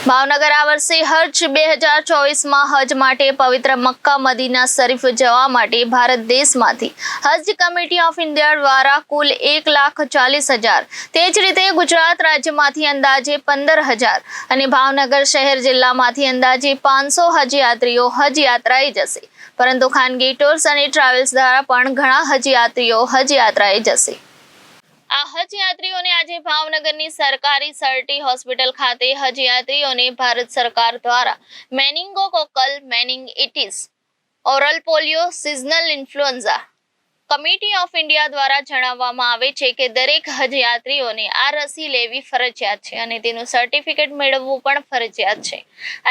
ભાવનગર આ વર્ષે હજ 2024માં હજ માટે પવિત્ર મક્કા મદીના શરીફ જવા માટે ભારત દેશમાંથી હજ કમિટી ઓફ ઇન્ડિયા દ્વારા કુલ 1,40,000, તે જ રીતે ગુજરાત રાજ્યમાંથી અંદાજે 15,000 અને ભાવનગર શહેર જિલ્લામાંથી અંદાજે 500 હજ યાત્રીઓ હજ યાત્રાએ જશે, પરંતુ ખાનગી ટૂર્સ અને ટ્રાવેલ્સ દ્વારા પણ ઘણા હજ યાત્રીઓ હજ યાત્રાએ જશે। આ હજ યાત્રીઓને આજે ભાવનગરની સરકારી સર્ટી હોસ્પિટલ ખાતે હજ યાત્રીઓને ભારત સરકાર દ્વારા meningococcal meningitis, oral polio, seasonal influenza committee of India દ્વારા જણાવવામાં આવે છે કે દરેક હજ યાત્રીઓને આ રસી લેવી ફરજિયાત છે અને તેનું સર્ટિફિકેટ મેળવવું પણ ફરજિયાત છે।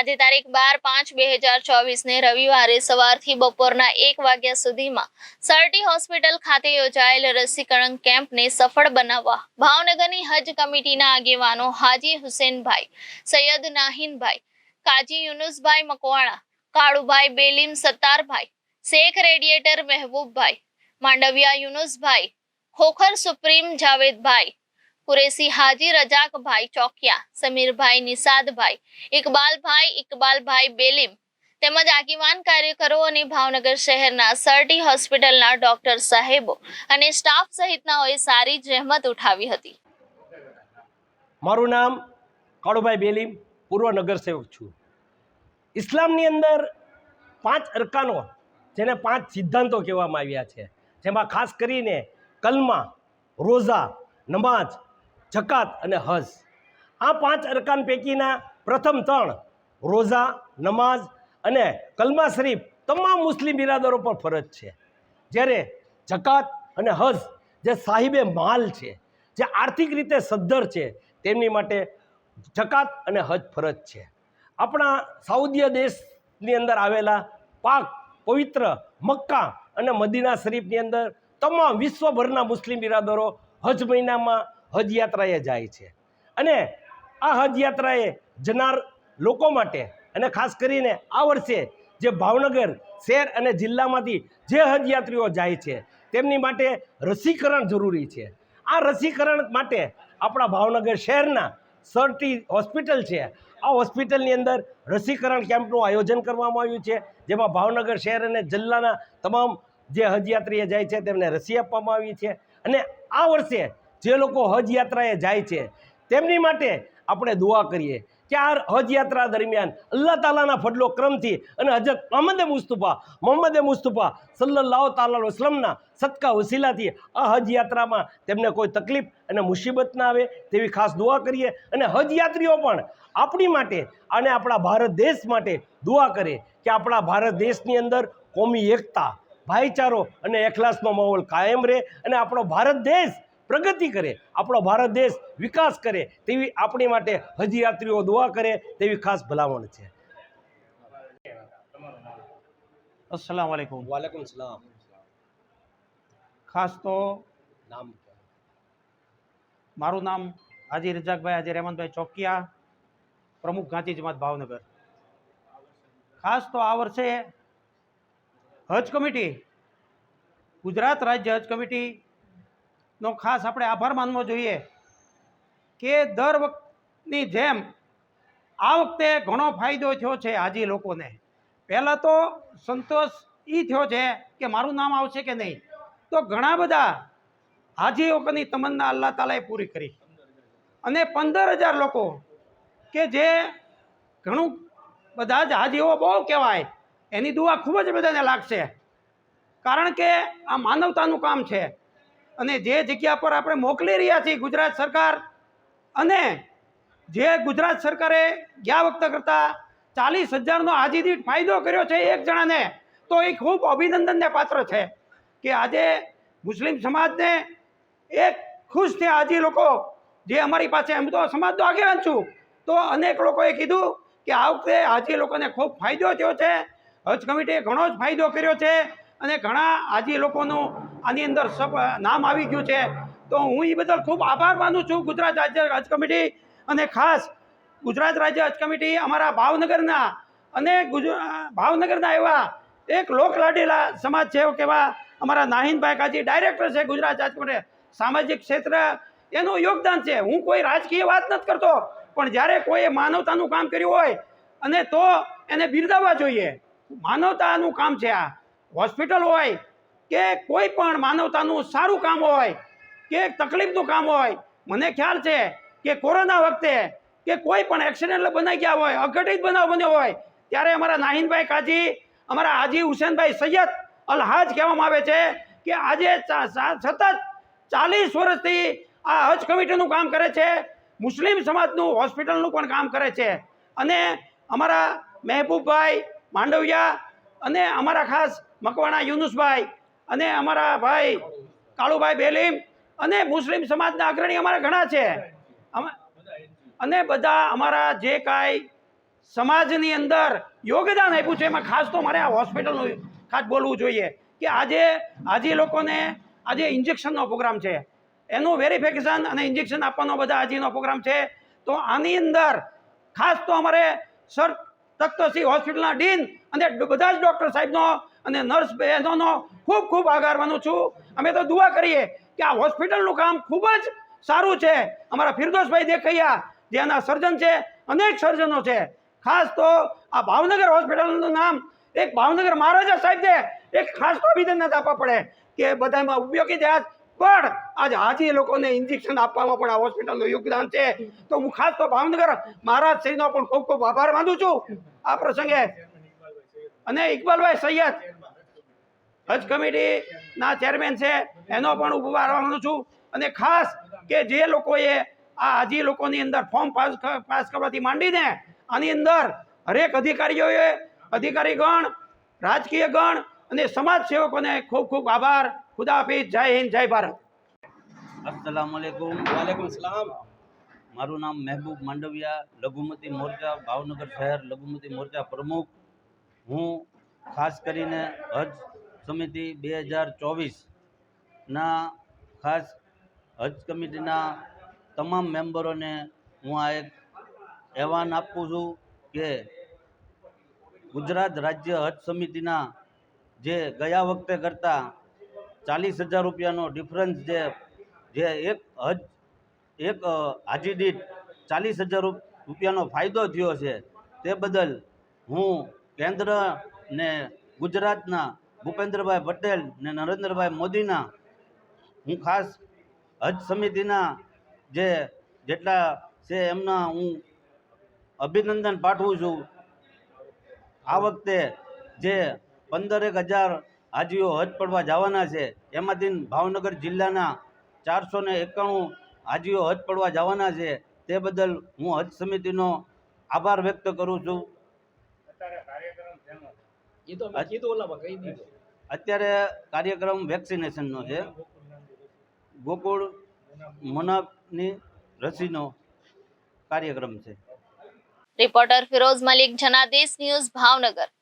આજે તારીખ 12/5/2024ને રવિવારે સવારથી બપોરના 1 વાગ્યા સુધીમાં સર્ટી હોસ્પિટલ ખાતે યોજાયેલ રસીકરણ કેમ્પને સફળ બનાવવા ભાવનગરની હજ કમિટીના આગેવાનો હાજી હુસેનભાઈ, સૈયદ નાહિનભાઈ, કાજી યુનુસભાઈ મકવાણા, કાળુભાઈ બેલીમ સત્તારભાઈ, શેખ રેડિયેટર મહેબૂબભાઈ, માંડવિયા યુનુસભાઈ, ખોખર સુપ્રીમ જાવેદભાઈ, કુરેશી હાજી રજાકભાઈ ચોકિયા, સમીરભાઈ નિષાદભાઈ, ઇકબાલભાઈ બેલીમ તેમજ આગેવાન કાર્યકરો અને ભાવનગર શહેરના સર્ટી હોસ્પિટલના ડોક્ટર સાહેબો અને સ્ટાફ સહિતનાઓએ સારી જહેમત ઉઠાવી હતી। મારું નામ કાળુભાઈ બેલીમ, પૂર્વ નગરસેવક છું। ઇસ્લામની અંદર 5 અરકાનો, જેને 5 સિદ્ધાંતો કહેવામાં આવ્યા છે, જેમાં ખાસ કરીને કલમા, રોઝા, નમાજ, જકાત અને હજ। આ 5 અરકાન પૈકીના પ્રથમ 3 રોઝા, નમાજ અને કલમા શરીફ તમામ મુસ્લિમ બિરાદરો પર ફરજ છે, જ્યારે જકાત અને હજ જે સાહિબે માલ છે, જે આર્થિક રીતે સદ્ધર છે, તેમની માટે જકાત અને હજ ફરજ છે। આપણા સાઉદી દેશની અંદર આવેલા પાક પવિત્ર મક્કા અને મદીના શરીફની અંદર તમામ વિશ્વભરના મુસ્લિમ બિરાદરો હજ મહિનામાં હજ યાત્રાએ જાય છે અને આ હજ યાત્રાએ જનાર લોકો માટે અને ખાસ કરીને આ વર્ષે જે ભાવનગર શહેર અને જિલ્લામાંથી જે હજ યાત્રીઓ જાય છે તેમની માટે રસીકરણ જરૂરી છે। આ રસીકરણ માટે આપણા ભાવનગર શહેરના સર્ટી હોસ્પિટલ છે, આ હોસ્પિટલની અંદર રસીકરણ કેમ્પનું આયોજન કરવામાં આવ્યું છે, જેમાં ભાવનગર શહેર અને જિલ્લાના તમામ જે હજ યાત્રીએ જાય છે તેમને રસી આપવામાં આવી છે અને આ વર્ષે જે લોકો હજ યાત્રાએ જાય છે તેમની માટે આપણે દુઆ કરીએ કે આ હજ યાત્રા દરમિયાન અલ્લાહ તાલાના ફડલો ક્રમથી અને હજરત મોહમ્મદ મુસ્તફા સલ્લલ્લાહુ તાલા અલૈહિ વસલ્લમના સદકા વસીલાથી આ હજ યાત્રામાં તેમને કોઈ તકલીફ અને મુસીબત ના આવે તેવી ખાસ દુઆ કરીએ અને હજ યાત્રીઓ પણ આપણી માટે અને આપણા ભારત દેશ માટે દુઆ કરે કે આપણા ભારત દેશની અંદર કોમી એકતા, ભાઈચારો અને એખલાસનો માહોલ કાયમ રહે અને આપણો ભારત દેશ પ્રગતિ કરે, આપણો ભારત દેશ વિકાસ કરે તેવી આપણી માટે હજ યાત્રીઓ દુઆ કરે તેવી ખાસ ભલામણ છે। अस्सलाम वालेकुम। વાલેકુમ સલામ। ખાસ તો નામ મારું નામ હાજી રજાકભાઈ હાજી રહેમાનભાઈ ચોકિયા, પ્રમુખ ગાંધી જમાત ભાવનગર। ખાસ તો આ વર્ષે હજ કમિટી, ગુજરાત રાજ્ય હજ કમિટીનો ખાસ આપણે આભાર માનવો જોઈએ કે દર વખતની જેમ આ વખતે ઘણો ફાયદો થયો છે હાજી લોકોને। પહેલાં તો સંતોષ એ થયો છે કે મારું નામ આવશે કે નહીં, તો ઘણા બધા હાજી લોકોની તમન્ના અલ્લાહ તાલાએ પૂરી કરી અને 15,000 લોકો કે જે ઘણું બધા જ હાજીઓ બહુ કહેવાય, એની દુઆ ખૂબ જ બધાને લાગશે, કારણ કે આ માનવતાનું કામ છે અને જે જગ્યા પર આપણે મોકલી રહ્યા છીએ ગુજરાત સરકાર, અને જે ગુજરાત સરકારે ગયા વખતે કરતાં 40,000નો હાજી દીઠ ફાયદો કર્યો છે એક જણાને, તો એ ખૂબ અભિનંદનને પાત્ર છે કે આજે મુસ્લિમ સમાજને એક ખુશ થયા હાજી લોકો જે અમારી પાસે, એમ તો સમાજનો આગેવાન છું, તો અનેક લોકોએ કીધું કે આ વખતે હાજી લોકોને ખૂબ ફાયદો થયો છે, હજ કમિટીએ ઘણો જ ફાયદો કર્યો છે અને ઘણા હાજી લોકોનું આની અંદર નામ આવી ગયું છે, તો હું એ બદલ ખૂબ આભાર માનું છું ગુજરાત રાજ્ય હજ કમિટી અને ખાસ ગુજરાત રાજ્ય હજ કમિટી અમારા ભાવનગરના અને ભાવનગરના એવા એક લોકલાડીલા સમાજ સેવક એવા અમારા નાહિનભાઈ કાજી ડાયરેક્ટર છે ગુજરાત હજ કમિટી, સામાજિક ક્ષેત્ર એનું યોગદાન છે। હું કોઈ રાજકીય વાત નથી કરતો, પણ જ્યારે કોઈએ માનવતાનું કામ કર્યું હોય અને તો એને બિરદાવવા જોઈએ. માનવતાનું કામ છે આ. હોસ્પિટલ હોય કે કોઈ પણ માનવતાનું સારું કામ હોય કે તકલીફનું કામ હોય. મને ખ્યાલ છે કે કોરોના વખતે કે કોઈ પણ એક્સિડન્ટ બનાવી ગયા હોય, અઘટિત બનાવ બન્યો હોય, ત્યારે અમારા નાહિનભાઈ કાજી, અમારા હાજી હુસેનભાઈ સૈયદ અલ હાજ કહેવામાં આવે છે કે આજે સતત 40 વર્ષથી આ હજ કમિટીનું કામ કરે છે. મુસ્લિમ સમાજનું હોસ્પિટલનું પણ કામ કરે છે. અને અમારા મહેબૂબભાઈ માંડવિયા અને અમારા ખાસ મકવાણા યુનુસભાઈ અને અમારા ભાઈ કાળુભાઈ બેલીમ અને મુસ્લિમ સમાજના અગ્રણી અમારા ઘણા છે. અને બધા અમારા જે કાંઈ સમાજની અંદર યોગદાન આપ્યું છે એમાં ખાસ તો મારે આ હોસ્પિટલનું ખાસ બોલવું જોઈએ કે આજે લોકોને આજે ઇન્જેક્શનનો પ્રોગ્રામ છે, એનું વેરિફિકેશન અને ઇન્જેક્શન આપવાનો બધા હાજીનો પ્રોગ્રામ છે. તો આની અંદર ખાસ તો અમારે સર તખ્તસિંહ હોસ્પિટલના ડીન અને બધા જ ડૉક્ટર સાહેબનો અને નર્સ બહેનોનો ખૂબ ખૂબ આભાર માનું છું. અમે તો દુઆ કરીએ કે આ હોસ્પિટલનું કામ ખૂબ જ સારું છે. અમારા ફિરદોસભાઈ દેખૈયા જે આના સર્જન છે, અનેક સર્જનો છે. ખાસ તો આ ભાવનગર હોસ્પિટલનું નામ એક ભાવનગર મહારાજા સાહેબને એક ખાસ તો અભિનંદન આપવા પડે કે બધામાં ઉપયોગી થયા. પણ આજ હાજી લોકોને ઇન્જેક્શન આપવામાં પણ આ હોસ્પિટલનું યોગદાન છે. તો હું ખાસ તો ભાવનગર મહારાજ શ્રીનો પણ ખૂબ ખૂબ આભાર માનું છું આ પ્રસંગે. અને ઇકબાલભાઈ સૈયદ હજ કમિટીના ચેરમેન છે, એનો પણ આભાર માનું છું. અને ખાસ કે જે લોકોએ આ હાજી લોકોની અંદર ફોર્મ પાસ કરવાથી માંડીને આની અંદર હરેક અધિકારીગણ, રાજકીય ગણ અને સમાજ સેવકોને ખૂબ ખૂબ આભાર. ખુદા હાફિઝ. જય હિન્દ, જય ભારત. अस्सलाम वालेकुम. વાલેકુમ સલામ. મારું નામ મહેબૂબ માંડવિયા, લઘુમતી મોરચા ભાવનગર શહેર લઘુમતી મોરચા પ્રમુખ. હું ખાસ કરીને હજ સમિતિ 2024ના ખાસ હજ કમિટીના તમામ મેમ્બરોને હું આ એક અહેવાન આપું છું કે ગુજરાત રાજ્ય હજ સમિતિના જે ગયા વખતે કરતાં 40,000 રૂપિયાનો ડિફરન્સ જે એક હાજી દીઠ 40,000 રૂપિયાનો ફાયદો થયો છે, તે બદલ હું કેન્દ્ર ને ગુજરાતના ભૂપેન્દ્રભાઈ પટેલ ને નરેન્દ્રભાઈ મોદીના હું ખાસ હજ સમિતિના જેટલા છે એમના હું અભિનંદન પાઠવું છું. આ વખતે જે 15,000 હાજીઓ હજ પડવા જવાના છે, એમાંથી ભાવનગર જિલ્લાના 491 હાજીઓ હજ પડવા જવાના છે. તે બદલ હું હજ સમિતિનો આભાર વ્યક્ત કરું છું. અત્યારે કાર્યક્રમ વેક્સિનેશનનો છે. ગોકુળ મોનાની રસીનો કાર્યક્રમ છે. Reporter Firoz Malik, Janadesh news, Bhavnagar.